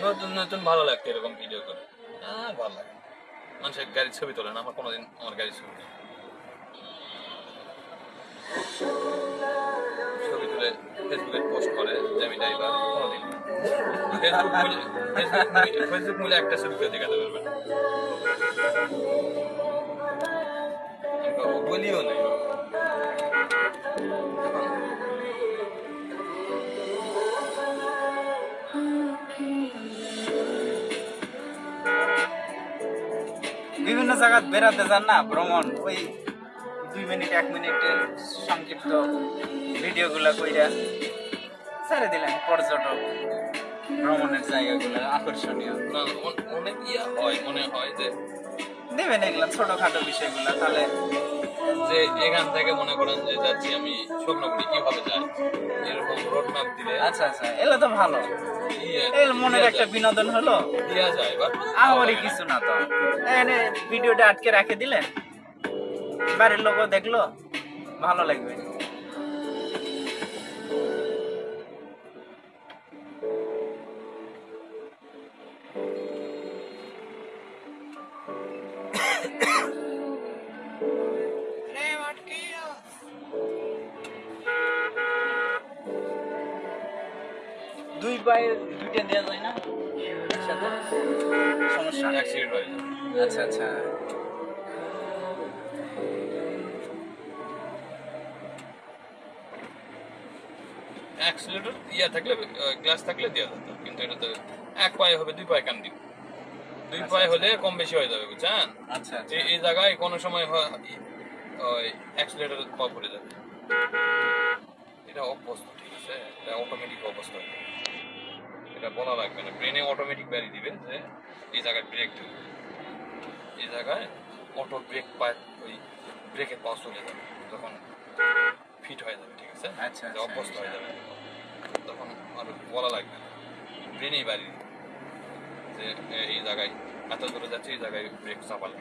নতুন নতুন ভালো লাগতো এরকম ভিডিও করে। ভালো লাগে, মানুষের গাড়ির ছবি তোলে না, আমার কোনোদিন আমার গাড়ির ছবি তুলে ফেসবুকে পোস্ট করে যে আমি ড্রাইভার। কোনোদিন ফেসবুক মিলে একটা ছবি কেউ দেখাতে পারবে না, বলিও নেই। বিভিন্ন জায়গা বেড়াতে যান না, ভ্রমণ, ওই 2 মিনিট 1 মিনিটের সংক্ষিপ্ত ভিডিওগুলা কইরা ছেড়ে দিলেন পর্যটক ভ্রমণের জায়গাগুলো আকর্ষণীয়। অনেক হয়, মনে হয় যে দেবেন এগুলা ছোটখাটো বিষয়গুলা, তাহলে যে এখান থেকে মনে করেন যে যাচ্ছি আমি স্বপ্নপুরি, কিভাবে যাই এরকম রোড ম্যাপ দিলে। আচ্ছা আচ্ছা, এগুলো তো ভালো, এর মনের একটা বিনোদন হলো, দেওয়া যায়। আমারই কিছু না, তো এখানে ভিডিওটা আটকে রাখে দিলেন, বাড়ির লোকও দেখলো, ভালো লাগবে। দুই পায়ে দুইটা দেওয়া যায় না একসাথে, সমস্যা, অ্যাক্সিডেন্ট হয়ে যায়। আচ্ছা আচ্ছা, অ্যাক্সিলেটর থাকলে, গ্লাস থাকলে দেওয়া যেত, কিন্তু এটা তো এক পায়ে হবে, 2 পায়ে কান দিব। 2 পায়ে হলে কম বেশি হয়ে যাবে, বুঝছেন? আচ্ছা, এই জায়গায় কোনো সময় অ্যাক্সিলেটর পা পড়ে যাবে। এটা অবস্থা, ঠিক আছে, এটা অটোমেটিক অবস্থা, এটা বলা লাগবে না, ব্রেনে অটোমেটিক ব্যারি দিবে যে এই জায়গায় ব্রেক দেবে, এই জায়গায় অটো ব্রেক পায়, ওই ব্রেকের পা চলে যাবে, তখন ফিট হয়ে যাবে, ঠিক আছে? আচ্ছা, অভ্যস্ত হয়ে যাবে, তখন আর বলা লাগবে না, ব্রেনেই বাড়ি যে এই জায়গায় এত দূরে যাচ্ছে, এই জায়গায় ব্রেক চাপালে।